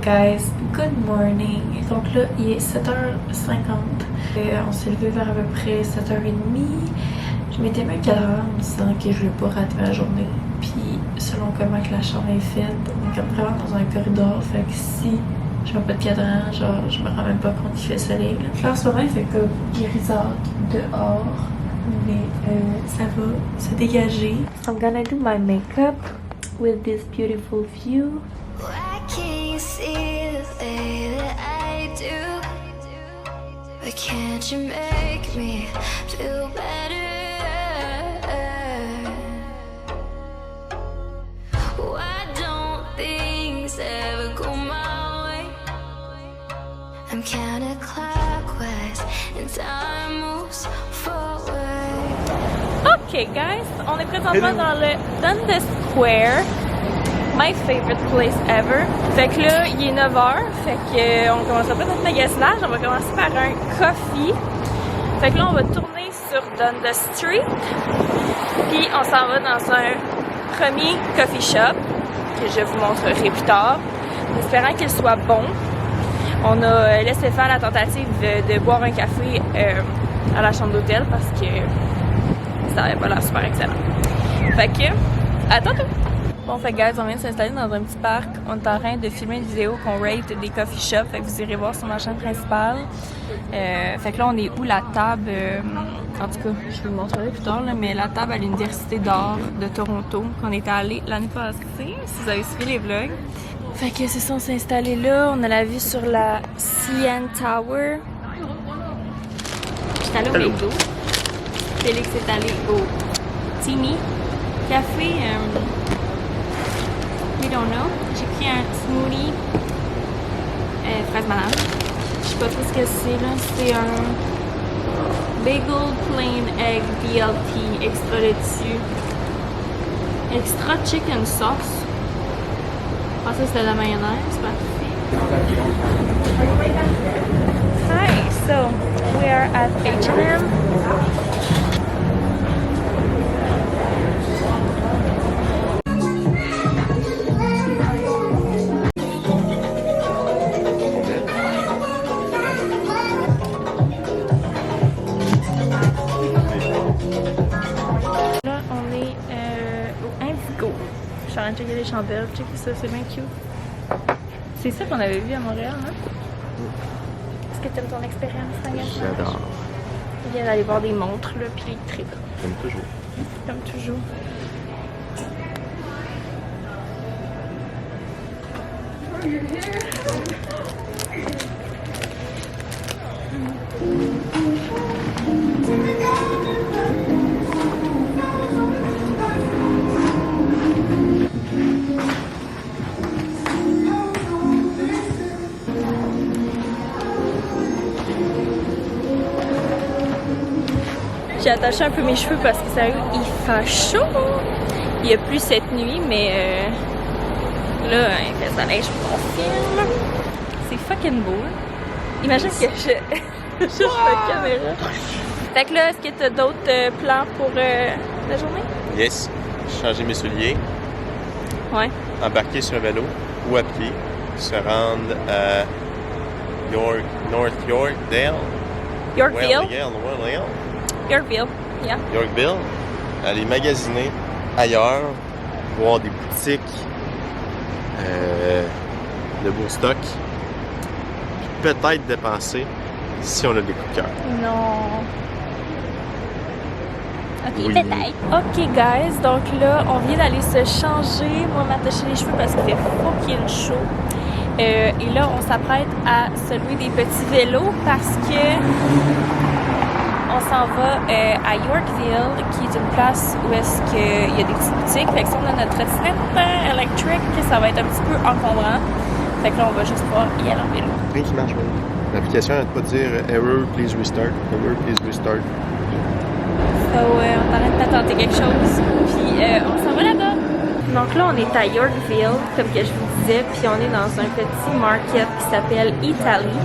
guys, good morning. Donc là, il est 7h50. On s'est levé vers à peu près 7h30. Je m'étais mis un cadran en me disant que je voulais pas rater ma journée. Puis selon comment que la chambre est faite, on est comme vraiment dans un corridor. Fait que si je mets pas de cadran, genre je me rends même pas compte qu'il fait soleil. Là, en ce moment, il fait comme grisâtre dehors. Mais ça va se dégager. I'm gonna do my makeup with this beautiful view. Why can't you see the way that I do? Why can't you make me feel better? Why don't things ever go my way? I'm counterclockwise and time moves forward. Ok guys, on est présentement dans le Dundas Square. My favorite place ever. Fait que là, il est 9h. Fait que on commence pas notre magasinage. On va commencer par un coffee. Fait que là, on va tourner sur Dundas Street. Puis on s'en va dans un premier coffee shop que je vous montrerai plus tard. En espérant qu'il soit bon. On a laissé faire la tentative de boire un café à la chambre d'hôtel parce que ça avait pas l'air super excellent. Fait que, à tantôt! Bon, fait guys, on vient de s'installer dans un petit parc. On est en train de filmer une vidéo qu'on rate des coffee shops. Fait que vous irez voir sur ma chaîne principale. Fait que là, on est où la table? En tout cas, je vous le montrerai plus tard, là, mais la table à l'Université d'art de Toronto, qu'on était allé l'année passée, si vous avez suivi les vlogs. Fait que c'est ça, on s'est installé là. On a la vue sur la CN Tower. J'étais allée au McDo. Félix est allé au Timmy Café. We don't know. J'ai pris un smoothie fraise banane. Je sais pas trop ce que c'est là. C'est un bagel plain egg BLT extra dessus. Extra chicken sauce. Je pensais que c'était de la mayonnaise. Parfait. Hi, so we are at H&M. Je suis en train de checker les chandelles, checker ça, c'est bien cute. C'est ça qu'on avait vu à Montréal, hein? Est-ce que tu aimes ton expérience, Magasinage? J'adore. Il vient d'aller voir des montres, là, puis il tripe. Comme toujours. Comme toujours. J'ai attaché un peu mes cheveux parce que sérieux, il fait chaud. Il y a plus cette nuit, mais là, il fait soleil, je vous confirme. C'est fucking beau. Imagine que je cherche la caméra. Fait que là, est-ce que tu as d'autres plans pour la journée? Yes. Changer mes souliers. Ouais. Embarquer sur un vélo ou à pied. Se rendre à North Yorkdale. Yorkville. Well, Yorkville, yeah. Yorkville. Aller magasiner ailleurs. Voir des boutiques. De beaux stocks. Puis peut-être dépenser si on a des coups de cœur. Non. Ok, Oui. peut-être. Ok, guys, donc là, on vient d'aller se changer. Moi, m'attacher les cheveux parce qu'il fait fucking chaud. Et là, on s'apprête à se louer des petits vélos parce que on s'en va à Yorkville, qui est une place où est-ce qu'il y a des petites boutiques. Fait que si on a notre trottinette électrique, ça va être un petit peu encombrant. Fait que là, on va juste pouvoir y aller en vélo. Rien qui marche, même. L'application n'arrête pas de dire Error, please restart. Error, please restart. So, on t'arrête de tenter quelque chose, puis on s'en va là-bas. Donc là, on est à Yorkville, comme que je vous disais, puis on est dans un petit market qui s'appelle Italy.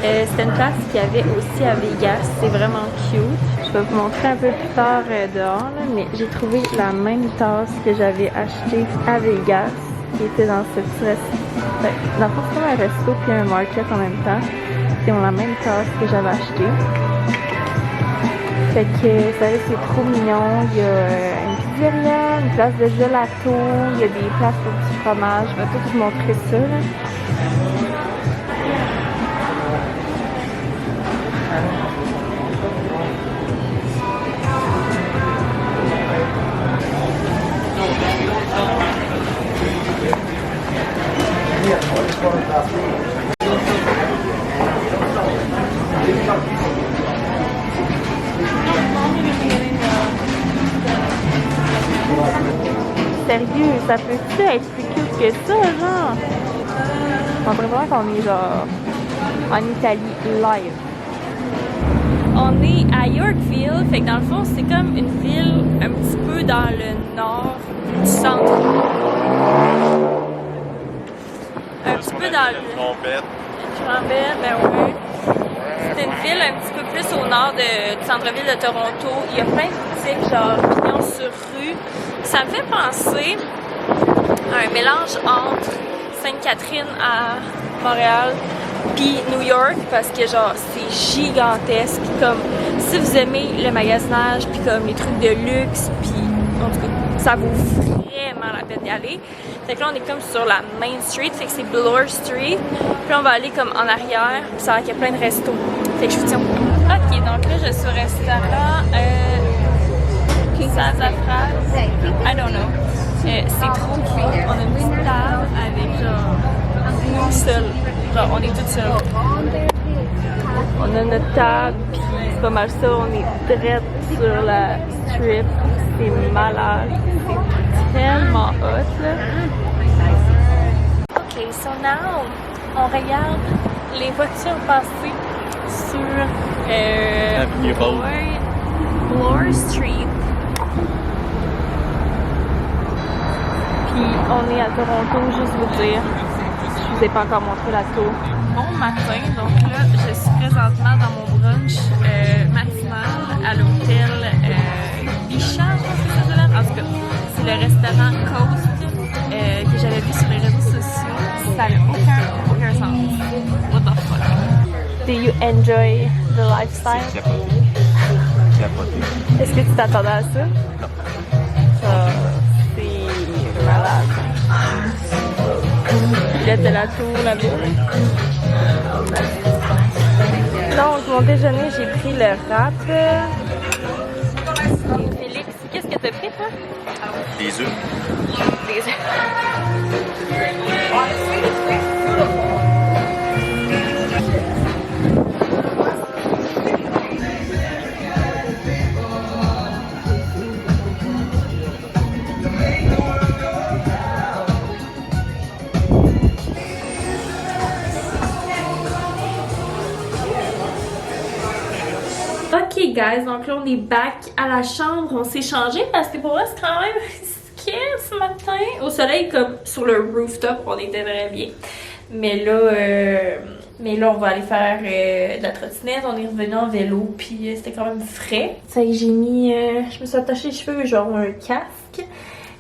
C'était une place qu'il y avait aussi à Vegas, c'est vraiment cute. Je vais vous montrer un peu plus tard dehors, là, mais j'ai trouvé la même tasse que j'avais achetée à Vegas. qui était dans ce petit resto. Ben, dans le fond, c'est comme un resto puis un market en même temps. Ils ont la même tasse que j'avais acheté. Fait que ça c'est trop mignon. Il y a une pizzeria, une place de gelato, il y a des places pour du fromage. Je vais tout vous montrer ça là. Sérieux, ça peut-tu être plus cute que ça, genre? On dirait vraiment qu'on est genre en Italie live. On est à Yorkville, fait que dans le fond, c'est comme une ville un petit peu dans le nord du centre. Un petit peu dans le... Une trompette, ben oui. C'est une ville un petit peu plus au nord du centre-ville de Toronto. Il y a plein de boutiques, genre pignons sur rue. Ça me fait penser à un mélange entre Sainte-Catherine à Montréal puis New York parce que genre c'est gigantesque. Comme si vous aimez le magasinage puis comme les trucs de luxe puis en tout cas ça vaut vraiment la peine d'y aller. Fait que là on est comme sur la Main Street, fait que c'est Bloor Street. Puis là on va aller comme en arrière, puis ça va qu'il y a plein de restos. Fait que je vous tiens au courant. Ok, donc là je suis au restaurant Sassafras. I don't know. C'est trop cool. On a une petite table avec genre nous seuls. Genre on est toutes seules. On a notre table, puis c'est pas mal ça. On est direct sur la strip. C'est malade. C'est tellement hot là. Ok, so now on regarde les voitures passer sur Bloor Street. Puis on est à Toronto, juste vous dire. Je vous ai pas encore montré la tour. Bon matin, donc là je suis présentement dans mon brunch matinal à l'hôtel Bichat, je pense que ça s'appelle. En tout cas, c'est le restaurant Coast que j'avais vu sur les réseaux sociaux. Ça n'a aucun sens. What the fuck? Do you enjoy the lifestyle? Est-ce que tu t'attendais à ça? Non. C'est malade. Là, t'as la tour là-bas. Donc, mon déjeuner, j'ai pris le wrap. Et Félix, qu'est-ce que t'as pris, toi? Des œufs. Des œufs. Ok guys, donc là on est back à la chambre, on s'est changé parce que pour moi c'est quand même risqué ce matin. Au soleil comme sur le rooftop, on était vraiment bien. Mais là on va aller faire de la trottinette, on est revenu en vélo puis c'était quand même frais. Ça y est, j'ai mis, je me suis attaché les cheveux genre un casque.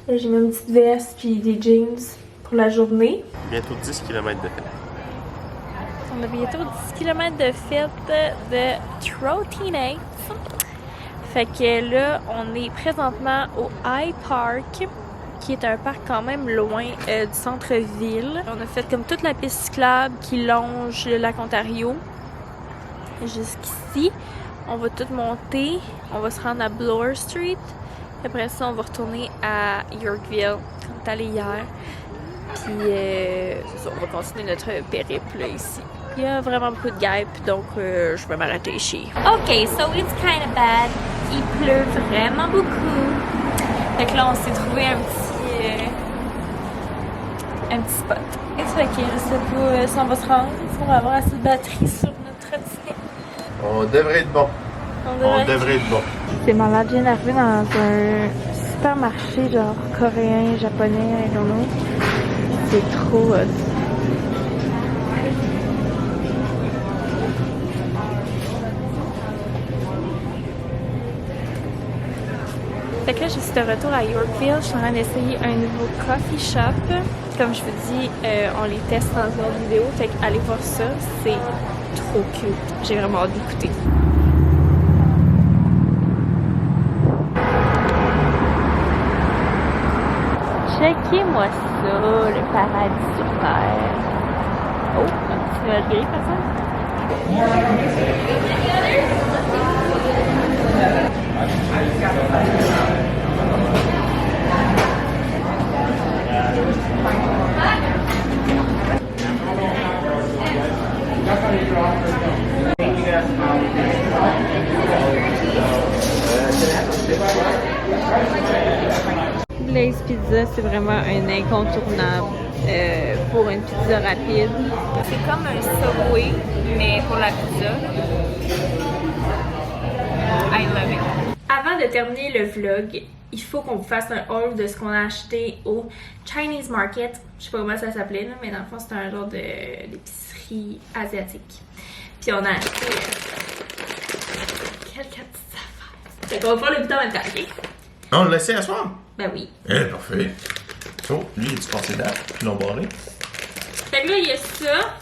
J'ai mis une petite veste puis des jeans pour la journée. Bientôt 10 km de fête. On a bientôt 10 km de fête de trottinette. Fait que là, on est présentement au High Park, qui est un parc quand même loin du centre-ville. On a fait comme toute la piste cyclable qui longe le lac Ontario jusqu'ici. On va tout monter. On va se rendre à Bloor Street. Après ça, on va retourner à Yorkville, comme on est allé hier. Puis, c'est ça, on va continuer notre périple là, ici. Il y a vraiment beaucoup de guêpes, donc je vais m'arrêter ici. Ok, so it's kind of bad. Il pleut vraiment beaucoup. Fait que là, on s'est trouvé un petit spot. Et ça fait que je sais pas si on va se rendre, si on va avoir assez de batterie sur notre trottinette. On devrait être bon. On devrait être bon. C'est malade, je viens d'arriver dans un supermarché genre coréen, japonais, I don't know. C'est trop Fait que là, je suis de retour à Yorkville. Je suis en train d'essayer un nouveau coffee shop. Comme je vous dis, on les teste dans une autre vidéo. Fait que allez voir ça. C'est trop cute. J'ai vraiment hâte d'écouter. Checkez-moi ça, le paradis sur terre. Oh, un petit nuage gris, personne? Blaze Pizza, c'est vraiment un incontournable pour une pizza rapide. C'est comme un Subway, mais pour la pizza. I love it. Avant de terminer le vlog, il faut qu'on vous fasse un haul de ce qu'on a acheté au Chinese Market. Je sais pas comment ça s'appelait, là, mais dans le fond, c'est un genre d'épicerie asiatique. Puis on a acheté quelques petites affaires. Fait qu'on va faire le bouton en même temps, ok? On le laissait à soir? Ben oui. Eh, parfait. Oh, lui, il est-tu passé date? Puis l'ont barré? Fait que là, il y a ça.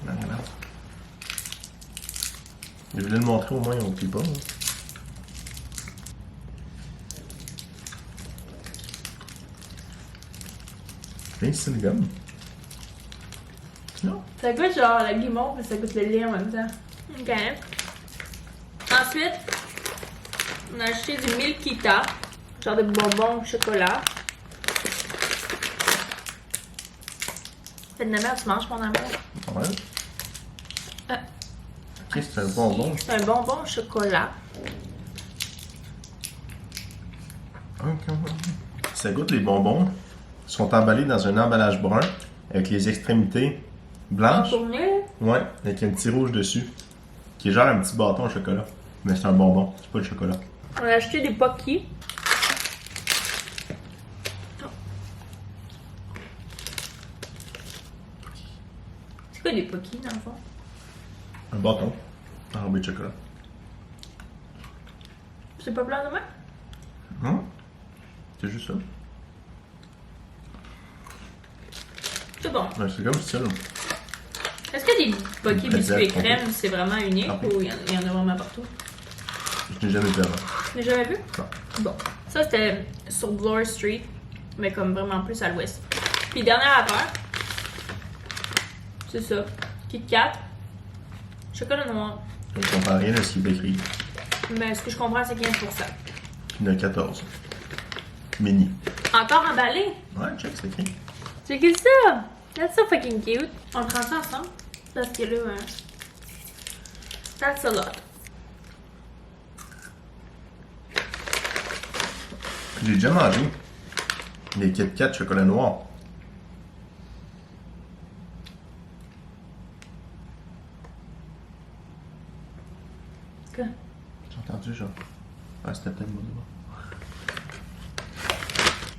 Non, non. Je voulais le montrer au moins, on ne plie pas. Hein. Et c'est une gomme. Non. Ça goûte genre la guimauve, mais ça goûte le lait en même temps. Ok. Ensuite, on a acheté du Milkita, genre de bonbons au chocolat. Fais de la merde, tu manges mon amour. Ouais. Ah. Ok, c'est un bonbon. C'est un bonbon au chocolat. Ok. Ça goûte les bonbons. Ils sont emballés dans un emballage brun avec les extrémités blanches. Tourné. Ouais, avec un petit rouge dessus. Qui est genre un petit bâton au chocolat. Mais c'est un bonbon, c'est pas le chocolat. On a acheté des Pocky. C'est quoi des Pocky dans le fond? Un bâton enrobé de chocolat. C'est pas blanc de moi? Hum? C'est juste ça. C'est bon. Ouais, c'est comme ça. Là. Est-ce que des Pocky biscuits et Peut-être, crème, c'est vraiment unique Ah. ou il y en a vraiment partout? Je n'ai jamais vu avant. Tu l'as jamais vu? Non. Bon. Ça, c'était sur Bloor Street, mais comme vraiment plus à l'ouest. Puis, dernière affaire, c'est ça. Kit Kat, chocolat noir. Je ne comprends rien à ce qui est écrit. Mais ce que je comprends, c'est 15%. Il y en a 14. Mini. Encore emballé? Ouais, check, c'est écrit. C'est que ça? That's so fucking cute. On le prend ça ensemble? Parce que là, that's a lot. J'ai déjà mangé les Kit Kat chocolat noir. Quoi? J'ai entendu genre. Ah, c'était peut-être bon.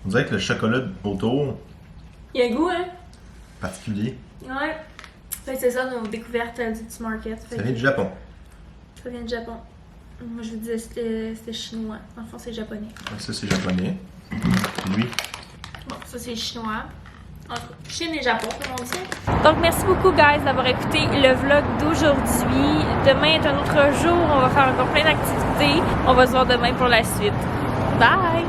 On dirait que le chocolat autour, Il y a un goût, hein? particulier, Ouais. Fait que c'est ça nos découvertes du petit market. Fait ça vient du Japon. ça vient du Japon. Moi, je vous disais c'était chinois. En fond, c'est japonais. Ouais, ça, c'est japonais. Puis lui, Bon, ça, c'est chinois. En tout cas, Chine et Japon, comme on dit. Donc, merci beaucoup, guys, d'avoir écouté le vlog d'aujourd'hui. Demain est un autre jour. On va faire encore plein d'activités. On va se voir demain pour la suite. Bye!